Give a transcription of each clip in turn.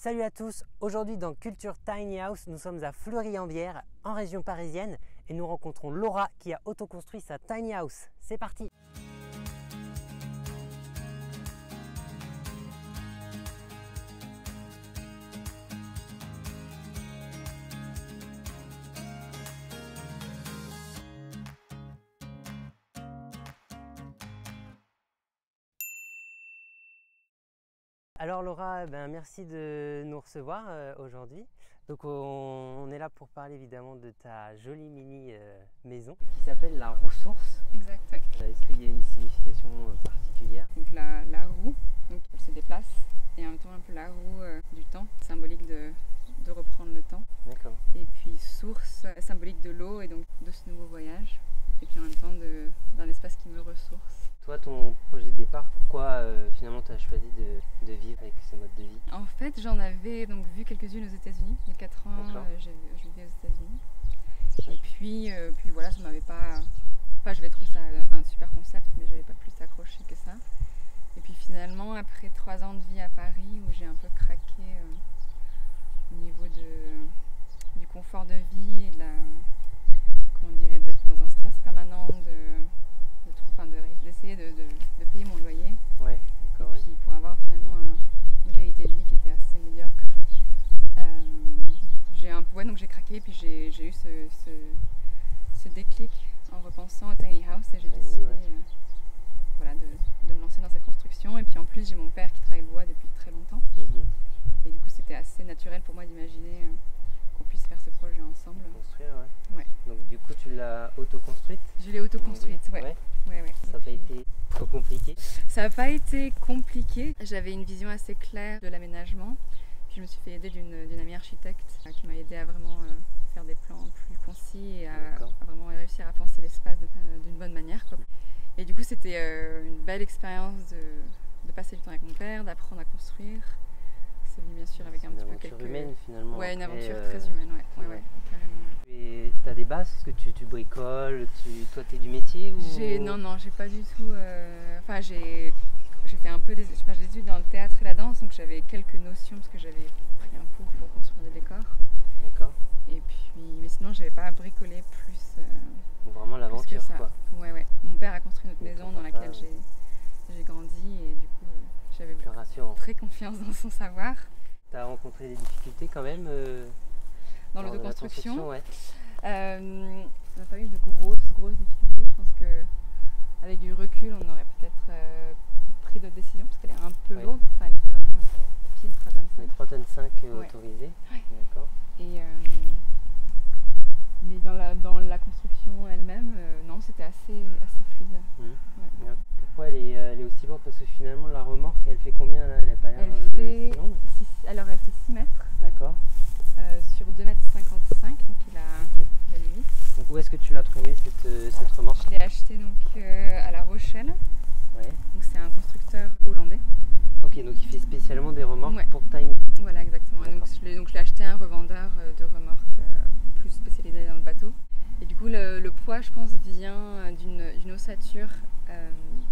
Salut à tous, aujourd'hui dans Culture Tiny House, nous sommes à Fleury-en-Bière, en région parisienne, et nous rencontrons Laura qui a autoconstruit sa Tiny House. C'est parti! Alors Laura, merci de nous recevoir aujourd'hui. Donc on est là pour parler évidemment de ta jolie mini maison qui s'appelle la Roue-Source. Exact, oui. Est-ce qu'il y a une signification particulière? Donc la roue, donc elle se déplace, et en même temps un peu la roue du temps, symbolique de reprendre le temps. D'accord. Et puis source, symbolique de l'eau et donc de ce nouveau voyage. Et puis en même temps d'un espace qui me ressource. Toi, ton projet de départ, pourquoi finalement tu as choisi de vivre avec ce mode de vie? En fait, j'en avais donc vu quelques-unes aux États-Unis. Il y a 4 ans, je vivais aux États-Unis. Et puis voilà, ça m'avait pas. Enfin, j'avais trouvé ça un super concept, mais j'avais pas plus accroché que ça. Et puis finalement, après 3 ans de vie à Paris, où j'ai un peu craqué au niveau du confort de vie et de d'être dans un stress permanent, d'essayer de payer mon loyer. Ouais, d'accord. Et puis pour avoir finalement une qualité de vie qui était assez médiocre. Donc j'ai craqué, puis j'ai eu ce déclic en repensant à Tiny House, et j'ai décidé de me lancer dans cette construction. Et puis en plus j'ai mon père qui travaille le bois depuis très longtemps. Et du coup c'était assez naturel pour moi d'imaginer qu'on puisse faire ce projet ensemble. Construire, ouais. Ouais. Donc du coup tu l'as auto-construite? Je l'ai auto-construite, ouais. Ça n'a pas été trop compliqué? Ça n'a pas été compliqué. J'avais une vision assez claire de l'aménagement. Puis je me suis fait aider d'une amie architecte qui m'a aidé à vraiment faire des plans plus concis et à vraiment réussir à penser l'espace d'une bonne manière, quoi. Et du coup c'était une belle expérience de passer du temps avec mon père, d'apprendre à construire. C'est venu bien sûr avec un petit peu quelques... Une aventure humaine finalement. Ouais, une aventure très humaine, ouais, carrément. Et t'as des bases? Est-ce que tu bricoles? Toi t'es du métier ou... Non, j'ai pas du tout... Enfin j'ai fait un peu des études dans le théâtre et la danse, donc j'avais quelques notions parce que j'avais pris un cours pour construire des décors. D'accord. Et puis, mais sinon j'avais pas bricolé plus... Vraiment l'aventure, quoi. Ouais. Mon père a construit notre maison dans laquelle j'ai grandi, et du coup j'avais très confiance dans son savoir. T'as rencontré des difficultés quand même dans l'autoconstruction? Ouais. On n'a pas eu de grosses difficultés. Je pense qu'avec du recul, on aurait peut-être pris d'autres décisions parce qu'elle est un peu lourde. Enfin, elle fait vraiment pile 3,5 tonnes. 3,5 tonnes autorisées. Ouais. D'accord. Mais dans la construction elle-même, non, c'était assez fluide. Ouais. Pourquoi elle est aussi lourde? Parce que finalement, la remorque, elle fait combien là? Elle n'a pas l'air si longue? Alors, elle fait 6 mètres. D'accord. Sur 2,55 m, donc il a la limite. Donc où est-ce que tu l'as trouvée cette remorque? Je l'ai achetée donc à La Rochelle. Ouais. Donc c'est un constructeur hollandais. Ok, donc il fait spécialement des remorques pour Tiny. Voilà, exactement. Donc je l'ai acheté à un revendeur de remorques plus spécialisé dans le bateau. Et du coup le poids, je pense, vient d'une ossature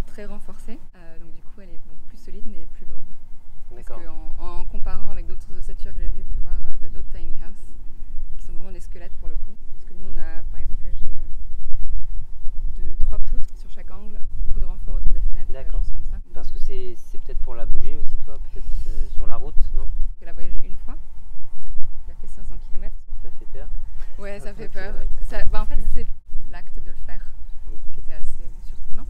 très renforcée. Donc du coup elle est plus solide mais plus lourde. Parce qu'en comparant avec d'autres ossatures que j'ai pu voir de d'autres tiny house, qui sont vraiment des squelettes pour le coup. Parce que nous on a, par exemple, là j'ai 3 poutres sur chaque angle, beaucoup de renforts autour des fenêtres, choses comme ça. Parce que c'est peut-être pour la bouger aussi, toi, peut-être sur la route, non? Elle a voyagé une fois, elle a fait 500 km. Ça fait peur? Ouais, ça fait peur. En fait c'est l'acte de le faire qui était assez surprenant.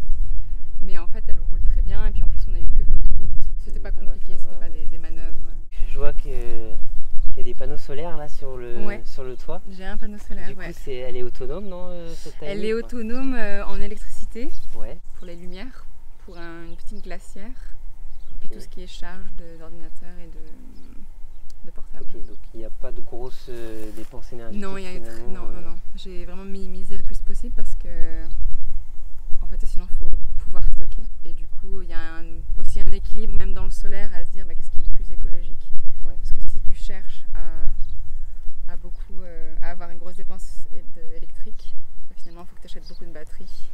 Mais en fait elle roule très bien, et puis en plus on a eu que de l'autoroute. C'était pas compliqué, c'était pas des manœuvres. Je vois qu'il y a des panneaux solaires là sur le toit. J'ai un panneau solaire, Du coup, elle est autonome, non, cette Tiny? Elle est autonome en électricité pour les lumières, pour une petite glacière, puis tout ce qui est charge d'ordinateur et de portable. Ok, donc il n'y a pas de grosses dépenses énergétiques? Non. J'ai vraiment minimisé le plus possible parce que en fait sinon il faut pouvoir stocker. Et du coup il y a aussi un équilibre même dans le solaire à se dire qu'est-ce qui est le plus écologique. Parce que si tu cherches à avoir une grosse dépense électrique, finalement il faut que tu achètes beaucoup de batteries.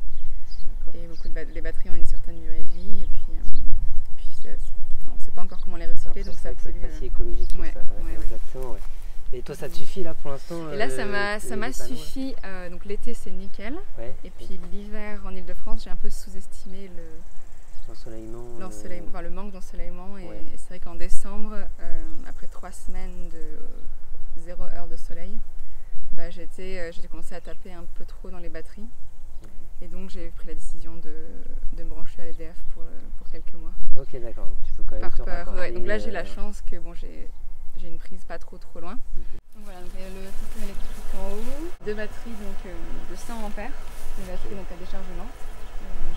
Et les batteries ont une certaine durée de vie, et puis c'est pas encore comment les recycler, donc ça pollue. C'est pas si écologique que ça. Exactement, ouais. Et toi, ça te suffit là pour l'instant? Et là, ça m'a suffi. Donc l'été, c'est nickel. Ouais, et puis l'hiver en Ile-de-France, j'ai un peu sous-estimé l'ensoleillement. Enfin, le manque d'ensoleillement. Et c'est vrai qu'en décembre, après 3 semaines de 0 heure de soleil, j'ai commencé à taper un peu trop dans les batteries. Et donc j'ai pris la décision de me brancher à l'EDF pour quelques mois. Ok, d'accord. Tu peux quand même te raccorder. Donc là, j'ai la chance que j'ai une prise pas trop loin. Donc voilà, donc il y a le système électrique en haut, 2 batteries donc, de 100 ampères, une batterie donc à décharge lente,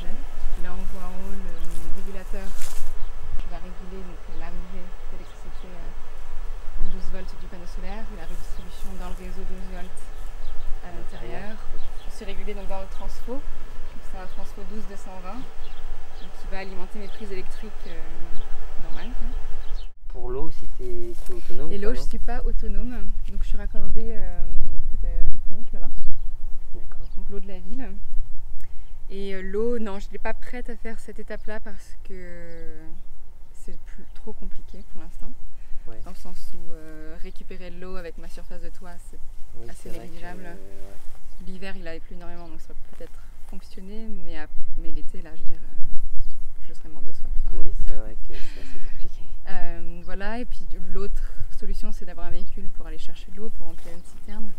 gel. Là on voit en haut le régulateur qui va réguler l'arrivée d'électricité en 12 volts du panneau solaire et la redistribution dans le réseau 12 volts à l'intérieur. Je suis régulée donc dans le transfo, c'est un transfo 12-220 qui va alimenter mes prises électriques normales. Pour l'eau aussi, tu es autonome? Et l'eau, je ne suis pas autonome, donc je suis raccordée à une pompe là-bas. D'accord. Donc l'eau de la ville. Et l'eau, non, je n'ai pas prête à faire cette étape-là parce que c'est trop compliqué pour l'instant. Ouais. Dans le sens où récupérer de l'eau avec ma surface de toit, c'est assez négligeable. L'hiver, il avait plu énormément, donc ça va peut-être fonctionner, mais l'été, là, je veux dire, je serais morte de soif. Oui, c'est vrai que c'est assez compliqué. Voilà, et puis l'autre solution, c'est d'avoir un véhicule pour aller chercher de l'eau, pour remplir une citerne.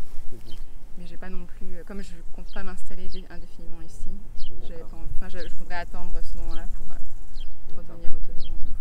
Mais j'ai pas non plus, comme je compte pas m'installer indéfiniment ici, je voudrais attendre ce moment-là pour devenir autonome en eau.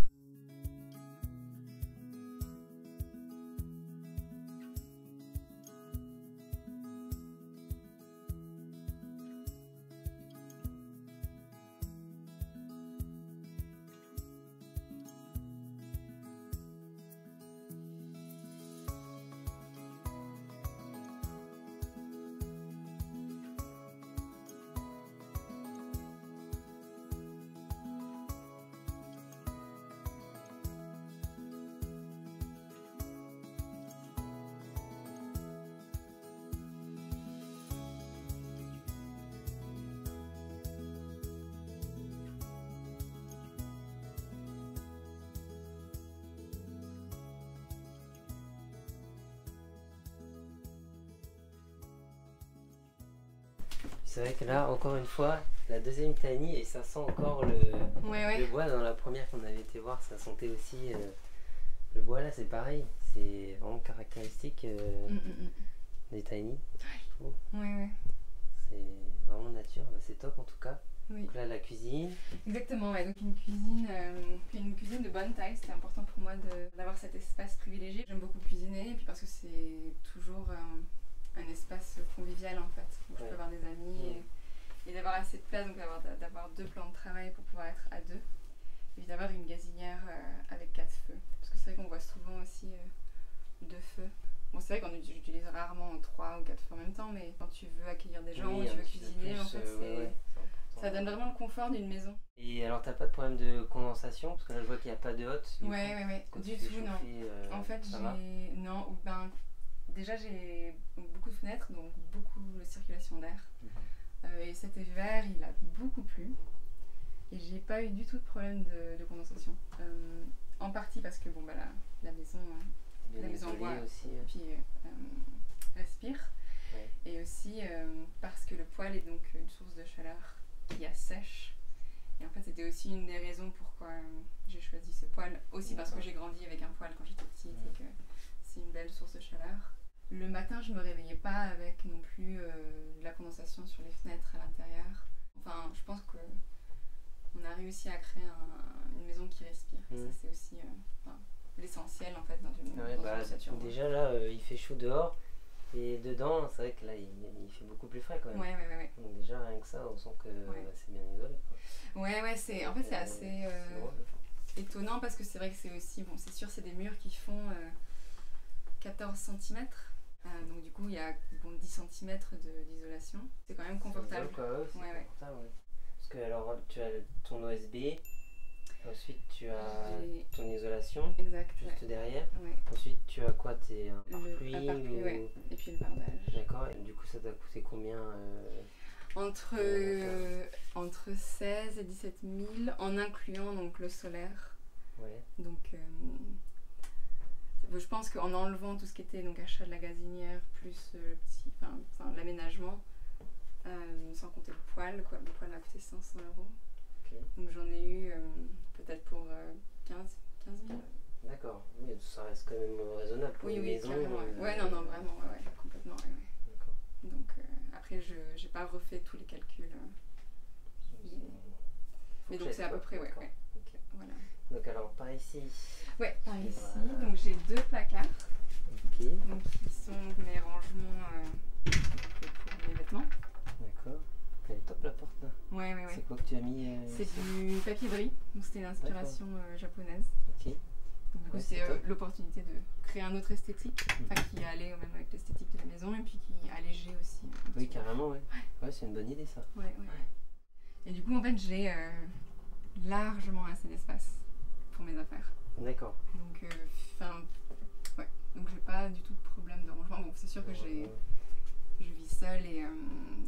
C'est vrai que là, encore une fois, la deuxième tiny, et ça sent encore le bois. Dans la première qu'on avait été voir, ça sentait aussi le bois. Là, c'est pareil, c'est vraiment caractéristique des tiny, je trouve. C'est vraiment nature, c'est top en tout cas. Donc là, la cuisine. Exactement, donc une cuisine de bonne taille. C'était important pour moi d'avoir cet espace privilégié. J'aime beaucoup cuisiner, et puis parce que c'est toujours un espace convivial en fait, où je peux avoir des amis et d'avoir assez de place, donc d'avoir 2 plans de travail pour pouvoir être à 2, et d'avoir une gazinière avec 4 feux, parce que c'est vrai qu'on voit souvent aussi 2 feux. Bon, c'est vrai qu'on utilise rarement 3 ou 4 feux en même temps, mais quand tu veux accueillir des gens, tu veux cuisiner, en fait, ça donne vraiment le confort d'une maison. Et alors, t'as pas de problème de condensation? Parce que là, je vois qu'il n'y a pas de hotte. Du tout, non. En fait, déjà, j'ai beaucoup de fenêtres, donc beaucoup de circulation d'air. Et cet hiver, il a beaucoup plu. Et j'ai pas eu du tout de problème de condensation. En partie parce que la maison boit aussi, et puis respire. Et aussi parce que le poêle est donc une source de chaleur qui assèche. Et en fait, c'était aussi une des raisons pourquoi j'ai choisi ce poêle. Aussi parce que j'ai grandi avec un poêle quand j'étais petite et que c'est une belle source de chaleur. Le matin, je me réveillais pas avec non plus de la condensation sur les fenêtres à l'intérieur. Enfin, je pense qu'on a réussi à créer une maison qui respire. Et ça, c'est aussi l'essentiel en fait dans une ossature. Déjà là, il fait chaud dehors. Et dedans, c'est vrai que là, il fait beaucoup plus frais quand même. Donc déjà, rien que ça, on sent que c'est bien isolé, quoi. C'est assez étonnant parce que c'est vrai que c'est aussi, c'est sûr, c'est des murs qui font 14 cm. Donc du coup, il y a 10 cm d'isolation. C'est quand même confortable. Confortable, Parce que alors, tu as ton OSB. Ensuite, tu as ton isolation, juste derrière. Ensuite, tu as quoi? Un pare-pluie et puis le bardage. D'accord, et du coup, ça t'a coûté combien entre 16 et 17 000, en incluant donc le solaire Ouais. Donc je pense qu'en enlevant tout ce qui était donc achat de la gazinière, plus l'aménagement, sans compter le poêle a coûté 500 €. Okay. Donc j'en ai eu peut-être pour 15 000. D'accord, oui, ça reste quand même raisonnable pour une maison. Carrément. Non, vraiment, complètement. D'accord. Donc après, je n'ai pas refait tous les calculs. Mais donc c'est à peu près, Okay. Voilà. Donc alors, par ici. Ouais, par ici. Voilà. Donc j'ai 2 placards. Ok. Donc qui sont mes rangements pour mes vêtements. D'accord. Elle est top la porte là. Ouais. C'est quoi que tu as mis C'est du papier brie. Donc c'était une inspiration japonaise. Ok. Du coup, c'est l'opportunité de créer un autre esthétique, qui allait même avec l'esthétique de la maison et puis qui allégeait aussi. Oui, carrément, ouais. Ouais, c'est une bonne idée ça. Ouais. Et du coup, en fait, j'ai largement assez d'espace pour mes affaires. D'accord. Donc, donc j'ai pas du tout de problème de rangement. Bon, c'est sûr que je vis seule et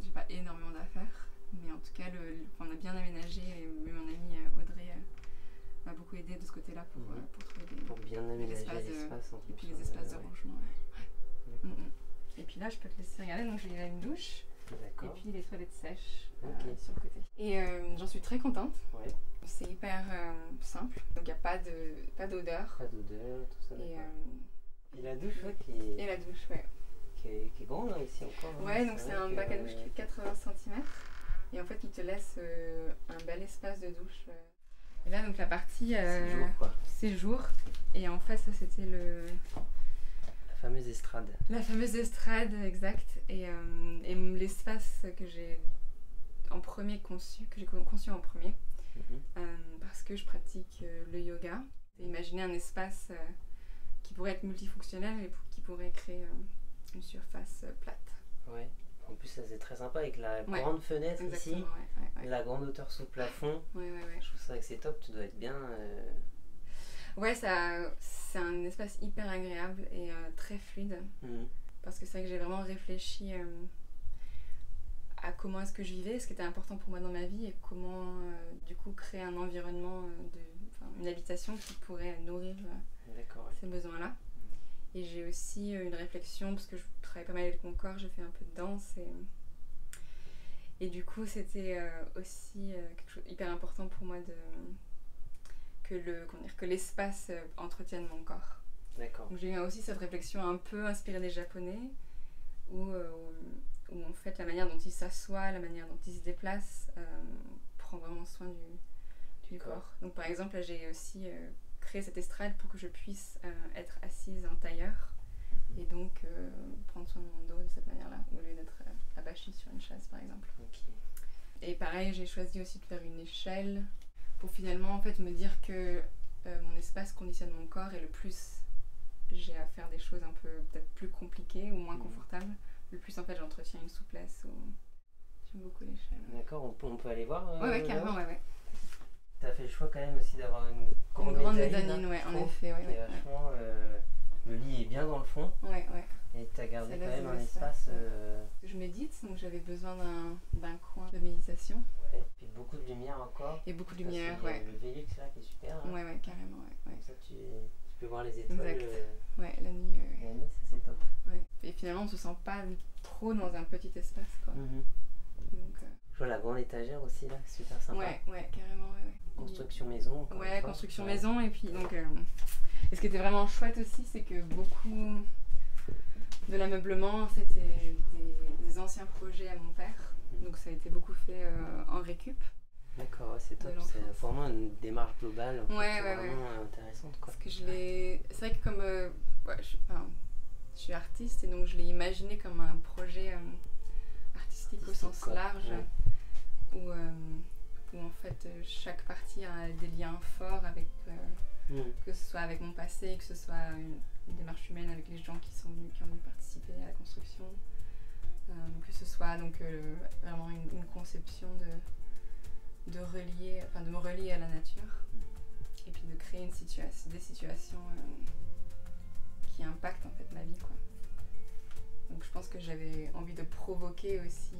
j'ai pas énormément d'affaires, mais en tout cas, on a bien aménagé et mon amie Audrey m'a beaucoup aidé de ce côté-là pour trouver pour bien aménager l'espace et puis les espaces de rangement. Et puis là, je peux te laisser regarder. Donc j'ai une douche. D'accord. Et puis les toilettes sèches sur le côté. Et j'en suis très contente. Ouais. C'est hyper simple. Donc il n'y a pas d'odeur. Pas d'odeur, tout ça. Et la douche, Et la douche, qui est grande là, ici encore. Ouais, donc c'est un bac à douche qui est 80 cm. Et en fait, il te laisse un bel espace de douche. Et là, donc la partie séjour. Et en fait, ça c'était la fameuse estrade. La fameuse estrade, exact. Et l'espace que j'ai conçu en premier, parce que je pratique le yoga. Imaginez un espace qui pourrait être multifonctionnel et qui pourrait créer une surface plate. Ouais. En plus, ça c'est très sympa avec la grande fenêtre ici, la grande hauteur sous plafond. Je trouve ça que c'est top, tu dois être bien. Ouais, c'est un espace hyper agréable et très fluide. Parce que c'est vrai que j'ai vraiment réfléchi à comment est-ce que je vivais, ce qui était important pour moi dans ma vie et comment du coup créer un environnement, une habitation qui pourrait nourrir ces besoins-là. Et j'ai aussi une réflexion, parce que je travaille pas mal avec mon corps, j'ai fait un peu de danse et du coup c'était aussi quelque chose hyper important pour moi que l'espace entretienne mon corps. D'accord. Donc j'ai eu aussi cette réflexion un peu inspirée des Japonais, où en fait la manière dont ils s'assoient, la manière dont ils se déplacent prend vraiment soin du corps. Donc par exemple là j'ai aussi créé cette estrade pour que je puisse être assise en tailleur et donc prendre soin de mon dos de cette manière-là, au lieu d'être abachie sur une chaise par exemple. Et pareil, j'ai choisi aussi de faire une échelle pour finalement en fait me dire que mon espace conditionne mon corps et le plus j'ai à faire des choses un peu peut-être plus compliquées ou moins confortables, le plus en fait j'entretiens une souplesse. J'aime beaucoup l'échelle. D'accord, on peut aller voir Ouais, carrément, ouais. T'as fait le choix quand même aussi d'avoir une grande mezzanine, en effet. Vachement, le lit est bien dans le fond. Ouais. Et t'as gardé quand même un espace. Je médite, donc j'avais besoin d'un coin de méditation. Ouais, puis beaucoup de lumière encore. Et beaucoup de lumière, Le Velux là qui est super. Hein. Ouais, carrément, ouais. Comme ça tu peux voir les étoiles. Exact. Ouais, la nuit. La nuit, ça c'est top. Ouais. Et finalement, on se sent pas trop dans un petit espace, quoi. Donc, je vois la grande étagère aussi là, super sympa. Ouais, carrément, ouais. Construction maison. Ouais, construction maison. Et puis donc, et ce qui était vraiment chouette aussi, c'est que beaucoup de l'ameublement, c'était des anciens projets à mon père. Donc ça a été beaucoup fait en récup. D'accord, c'est top. C'est vraiment une démarche globale. Vraiment intéressante, quoi. Parce que c'est vrai que comme je suis artiste et donc je l'ai imaginé comme un projet artistique au sens large, où en fait chaque partie a des liens forts avec que ce soit avec mon passé, que ce soit une démarche humaine avec les gens qui ont venu participer à la construction, que ce soit donc vraiment une conception de me relier à la nature et puis de créer des situations qui impactent en fait ma vie, quoi. Donc je pense que j'avais envie de provoquer aussi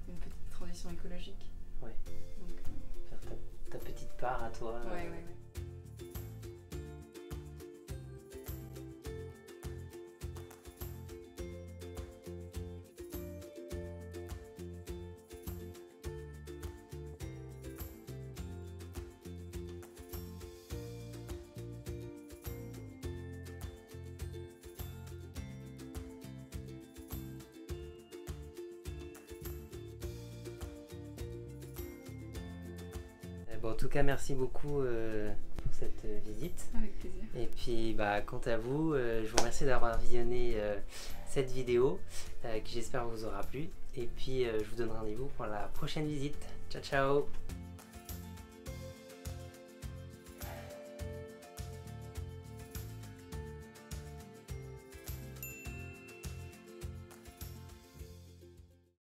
une petite transition écologique. Ouais. Donc, faire ta petite part à toi. Ouais. Bon, en tout cas, merci beaucoup pour cette visite. Avec plaisir. Et puis, quant à vous, je vous remercie d'avoir visionné cette vidéo qui j'espère vous aura plu. Et puis, je vous donne rendez-vous pour la prochaine visite. Ciao, ciao!